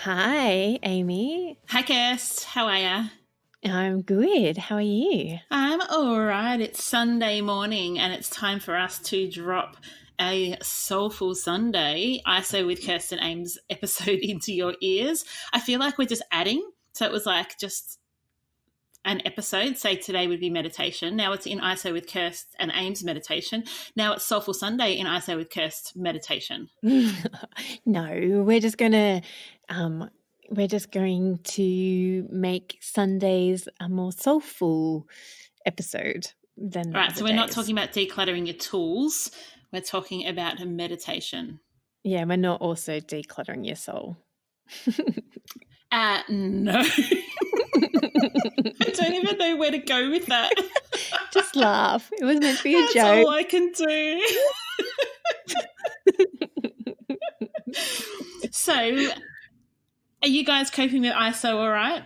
Hi, Amy. Hi, Kirst. How are ya? I'm good. How are you? I'm all right. It's Sunday morning and it's time for us to drop a Soulful Sunday ISO with Kirst Ames episode into your ears. I feel like we're just adding. So it was like just an episode. Say today would be meditation. Now it's in ISO with Kirst and Ames meditation. Now it's Soulful Sunday in ISO with Kirst meditation. No, we're just going to make Sundays a more soulful episode than All right, other so we're not days. talking about decluttering your tools. We're talking about a meditation. Yeah, we're not also decluttering your soul. No. I don't even know where to go with that. Just laugh. It was meant to be a That's joke. all I can do. So, are you guys coping with ISO all right?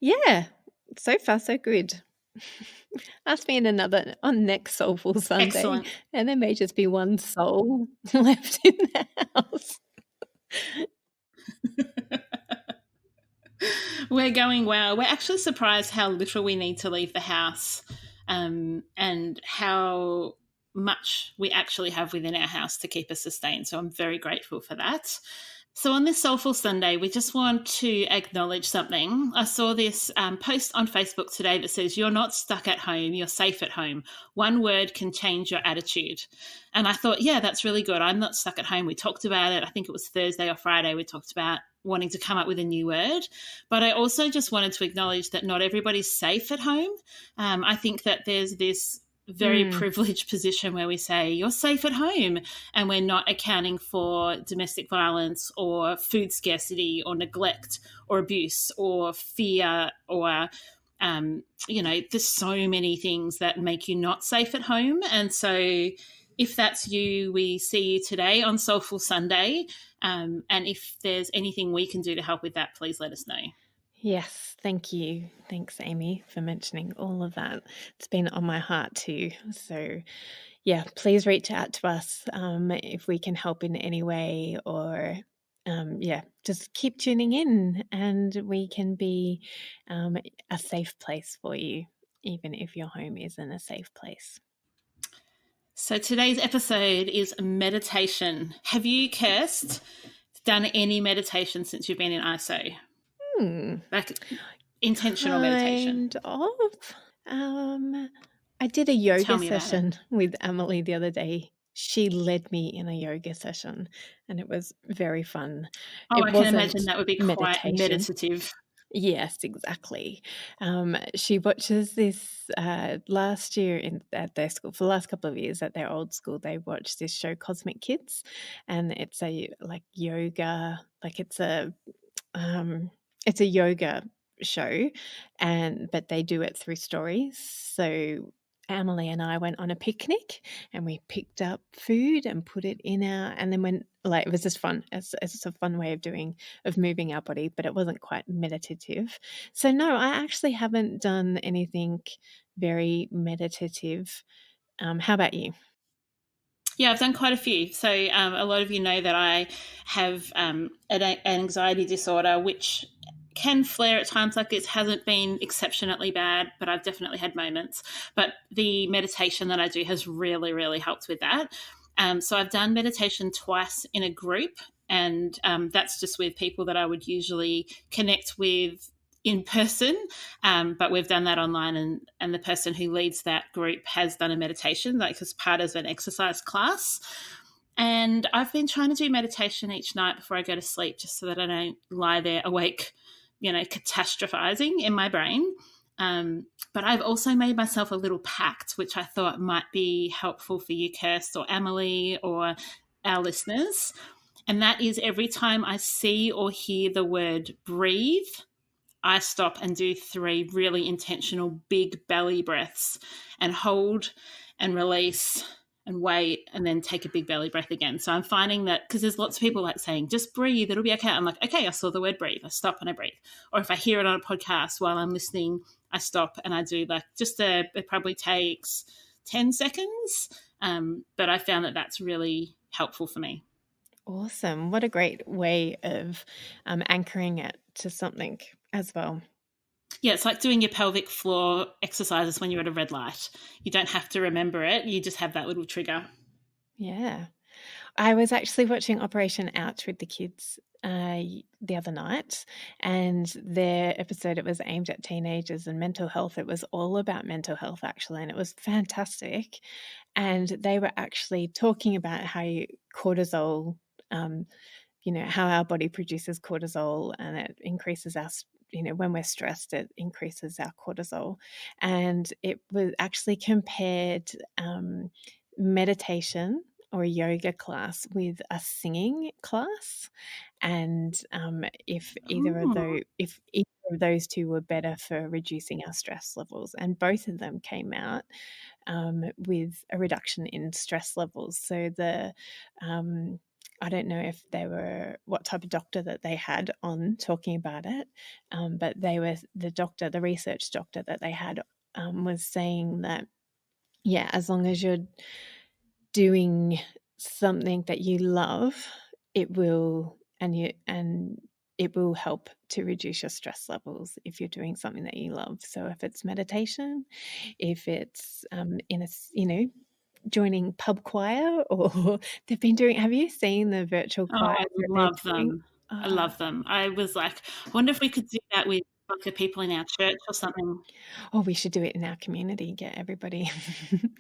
Yeah, so far so good. Ask me on next Soulful Sunday. Excellent. And there may just be one soul left in the house. We're going well. We're actually surprised how little we need to leave the house, and how much we actually have within our house to keep us sustained. So I'm very grateful for that. So on this Soulful Sunday, we just want to acknowledge something. I saw this post on Facebook today that says, "You're not stuck at home, you're safe at home. One word can change your attitude." And I thought, yeah, that's really good. I'm not stuck at home. We talked about it. I think it was Thursday or Friday. We talked about wanting to come up with a new word. But I also just wanted to acknowledge that not everybody's safe at home. I think that there's this very privileged position where we say you're safe at home, and we're not accounting for domestic violence or food scarcity or neglect or abuse or fear or there's so many things that make you not safe at home. And so if that's you, we see you today on Soulful Sunday, and if there's anything we can do to help with that, please let us know. Yes, thank you. Thanks, Amy, for mentioning all of that. It's been on my heart too. So, yeah, please reach out to us if we can help in any way, or just keep tuning in and we can be a safe place for you, even if your home isn't a safe place. So today's episode is meditation. Have you, Kirst, done any meditation since you've been in ISO? Like intentional meditation? Kind of. I did a yoga session with Emily the other day. She led me in a yoga session and it was very fun. Oh, I can imagine that would be quite meditative. Yes, exactly. She watches this last year at their school. For the last couple of years at their old school, they watched this show Cosmic Kids, and it's a yoga, it's a yoga show, but they do it through stories. So Emily and I went on a picnic and we picked up food and put it in and then it was just fun. It's a fun way of moving our body, but it wasn't quite meditative. So no, I actually haven't done anything very meditative. How about you? Yeah, I've done quite a few. So a lot of you know that I have an anxiety disorder, which can flare at times. Like, it hasn't been exceptionally bad, but I've definitely had moments. But the meditation that I do has really, really helped with that. So I've done meditation twice in a group, and that's just with people that I would usually connect with in person, but we've done that online, and the person who leads that group has done a meditation, like as part of an exercise class. And I've been trying to do meditation each night before I go to sleep, just so that I don't lie there awake, catastrophizing in my brain. But I've also made myself a little pact, which I thought might be helpful for you, Kirst, or Emily, or our listeners. And that is, every time I see or hear the word breathe, I stop and do 3 really intentional big belly breaths and hold and release and wait and then take a big belly breath again. So I'm finding that, because there's lots of people like saying, just breathe, it'll be okay. I'm like, okay, I saw the word breathe. I stop and I breathe. Or if I hear it on a podcast while I'm listening, I stop and I do it probably takes 10 seconds. But I found that that's really helpful for me. Awesome. What a great way of anchoring it to something as well. Yeah, it's like doing your pelvic floor exercises when you're at a red light. You don't have to remember it, you just have that little trigger. Yeah. I was actually watching Operation Ouch with the kids the other night, and their episode, it was aimed at teenagers and mental health. It was all about mental health, actually, and it was fantastic. And they were actually talking about how cortisol, how our body produces cortisol and it increases our, when we're stressed, it increases our cortisol. And it was actually compared meditation or a yoga class with a singing class, and Oh, if either of those two were better for reducing our stress levels, and both of them came out with a reduction in stress levels. So I don't know if they were what type of doctor that they had on talking about it, but the research doctor that they had was saying that, yeah, as long as you're doing something that you love, it will and it will help to reduce your stress levels if you're doing something that you love. So if it's meditation, if it's in a joining pub choir, or they've been doing. Have you seen the virtual oh, choirs I that they're love doing? them. I Oh, love them. I was like, I wonder if we could do that with like the people in our church or something. oh, we should do it in our community. Get everybody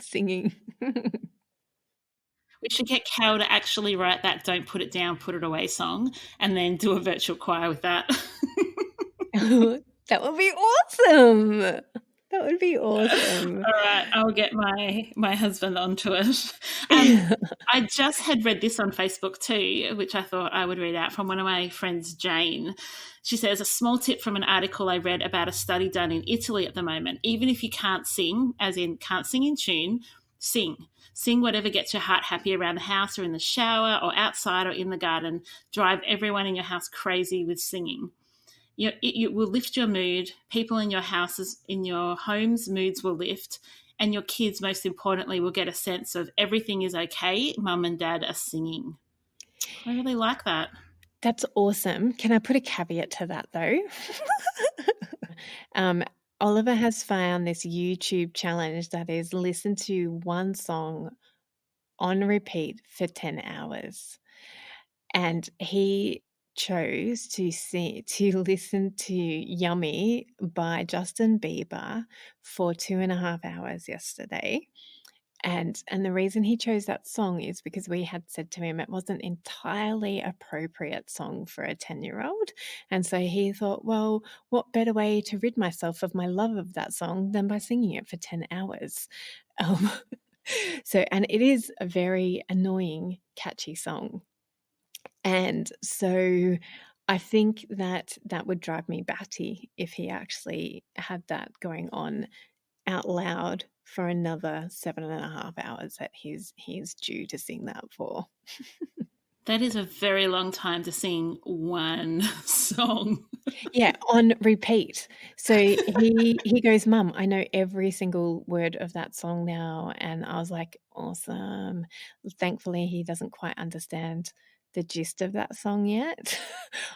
singing. We should get Cal to actually write that "Don't Put It Down, Put It Away" song, and then do a virtual choir with that. That would be awesome. That would be awesome. All right, I'll get my husband onto it. I just had read this on Facebook too, which I thought I would read out from one of my friends, Jane. She says, a small tip from an article I read about a study done in Italy at the moment. Even if you can't sing, as in can't sing in tune, sing. Sing whatever gets your heart happy around the house or in the shower or outside or in the garden. Drive everyone in your house crazy with singing. It will lift your mood. People in your houses, in your homes, moods will lift. And your kids, most importantly, will get a sense of everything is okay. Mum and dad are singing. I really like that. That's awesome. Can I put a caveat to that though? um, Oliver has found this YouTube challenge that is listen to one song on repeat for 10 hours. And he chose to listen to Yummy by Justin Bieber for 2.5 hours yesterday. And the reason he chose that song is because we had said to him it wasn't entirely appropriate song for a 10-year-old. And so he thought, well, what better way to rid myself of my love of that song than by singing it for 10 hours? Um, and it is a very annoying, catchy song. And so I think that that would drive me batty if he actually had that going on out loud for another 7.5 hours that he's due to sing that for. That is a very long time to sing one song. Yeah, on repeat. So he goes, "Mum, I know every single word of that song now." And I was like, "Awesome." Thankfully, he doesn't quite understand the gist of that song yet.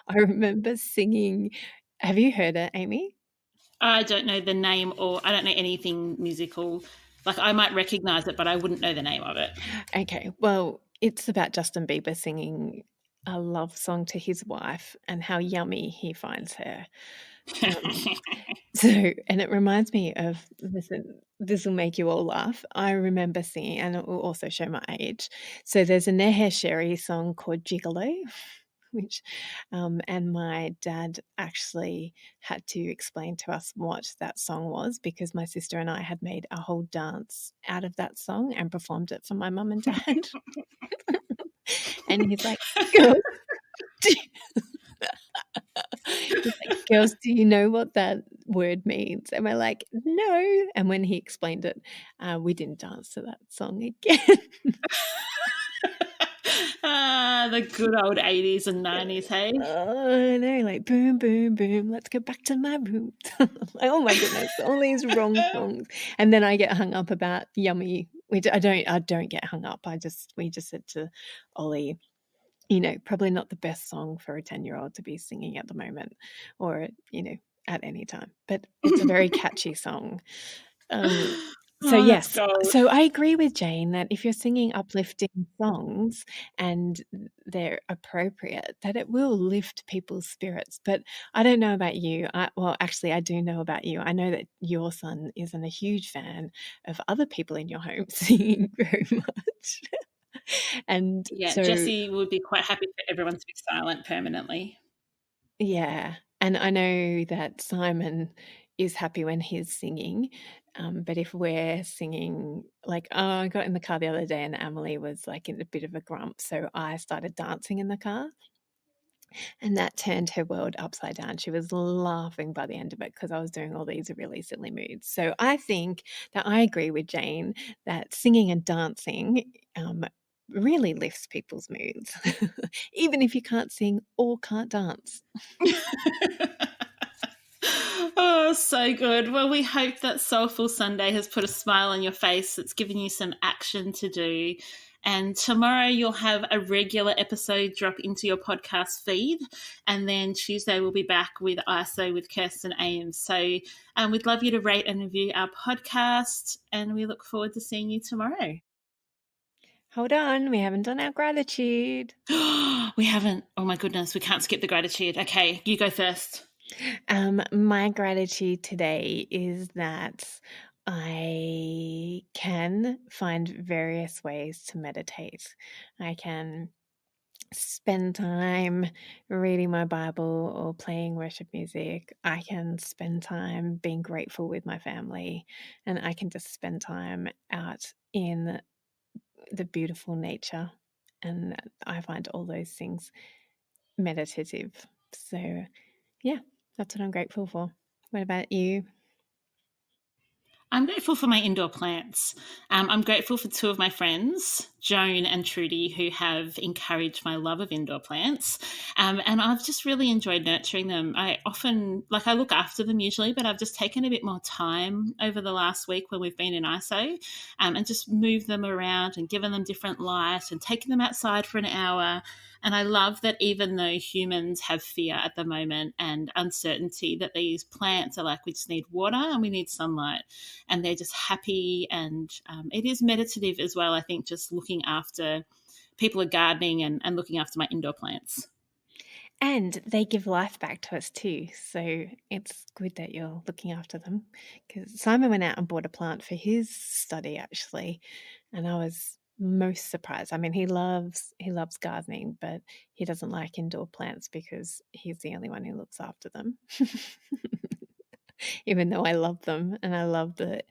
I remember singing. Have you heard it, Amy? I don't know the name, or I don't know anything musical. Like, I might recognize it, but I wouldn't know the name of it. Okay, well, it's about Justin Bieber singing a love song to his wife and how yummy he finds her. And it reminds me of this will make you all laugh. I remember singing, and it will also show my age. So there's a Neher Sherry song called Gigolo, which, and my dad actually had to explain to us what that song was because my sister and I had made a whole dance out of that song and performed it for my mum and dad. And he's like, girls, he's like, girls, do you know what that word means? And we're like, no. And when he explained it, we didn't dance to that song again. The good old 80s and 90s, hey? Oh, I know, like boom, boom, boom. Let's go back to my room. Like, oh my goodness, all these wrong songs. And then I get hung up about Yummy. Which I don't get hung up. We just said to Ollie, probably not the best song for a 10-year-old to be singing at the moment or, at any time. But it's a very catchy song. So Oh, that's yes, gold. so I agree with Jane that if you're singing uplifting songs and they're appropriate, that it will lift people's spirits. But I don't know about you. Actually, I do know about you. I know that your son isn't a huge fan of other people in your home singing very much. And Yeah, so, Jessie would be quite happy for everyone to be silent permanently. yeah, and I know that Simon is happy when he's singing, but if we're singing, I got in the car the other day and Emily was like in a bit of a grump, so I started dancing in the car, and that turned her world upside down. She was laughing by the end of it because I was doing all these really silly moods. So I think that I agree with Jane that singing and dancing really lifts people's moods, even if you can't sing or can't dance. Oh, so good. Well, we hope that Soulful Sunday has put a smile on your face. It's given you some action to do. And tomorrow you'll have a regular episode drop into your podcast feed. And then Tuesday we'll be back with ISO with Kirst Ames. So we'd love you to rate and review our podcast. And we look forward to seeing you tomorrow. Hold on, we haven't done our gratitude. We haven't. Oh my goodness, we can't skip the gratitude. Okay, you go first. My gratitude today is that I can find various ways to meditate. I can spend time reading my Bible or playing worship music. I can spend time being grateful with my family, and I can just spend time out in the beautiful nature. And I find all those things meditative. So, yeah, that's what I'm grateful for. What about you? I'm grateful for my indoor plants. I'm grateful for two of my friends, Joan and Trudy, who have encouraged my love of indoor plants. And I've just really enjoyed nurturing them. I look after them usually, but I've just taken a bit more time over the last week when we've been in ISO and just moved them around and given them different light and taken them outside for an hour. And I love that even though humans have fear at the moment and uncertainty, that these plants are like, we just need water and we need sunlight. And they're just happy. And it is meditative as well, I think, just looking after people are gardening and looking after my indoor plants. And they give life back to us too. So it's good that you're looking after them. Because Simon went out and bought a plant for his study, actually. And I was most surprised. I mean, he loves gardening, but he doesn't like indoor plants because he's the only one who looks after them. Even though I love them and I love the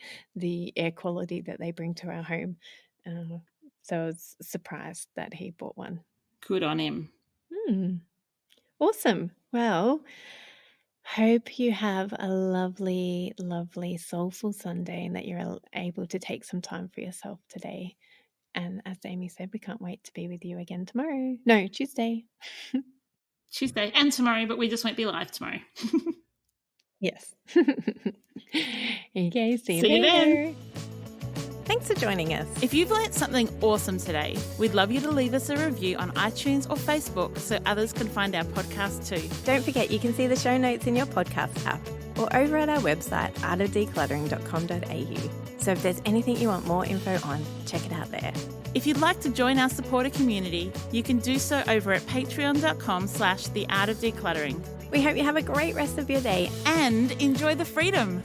air quality that they bring to our home. So I was surprised that he bought one. Good on him. Awesome. Well, hope you have a lovely, lovely, soulful Sunday and that you're able to take some time for yourself today. And as Amy said, we can't wait to be with you again tomorrow. No, Tuesday. Tuesday and tomorrow, but we just won't be live tomorrow. Yes. Okay, see you later. Then. Thanks for joining us. If you've learnt something awesome today, we'd love you to leave us a review on iTunes or Facebook so others can find our podcast too. Don't forget you can see the show notes in your podcast app or over at our website, artofdecluttering.com.au. So if there's anything you want more info on, check it out there. If you'd like to join our supporter community, you can do so over at patreon.com/theartofdecluttering. We hope you have a great rest of your day and enjoy the freedom.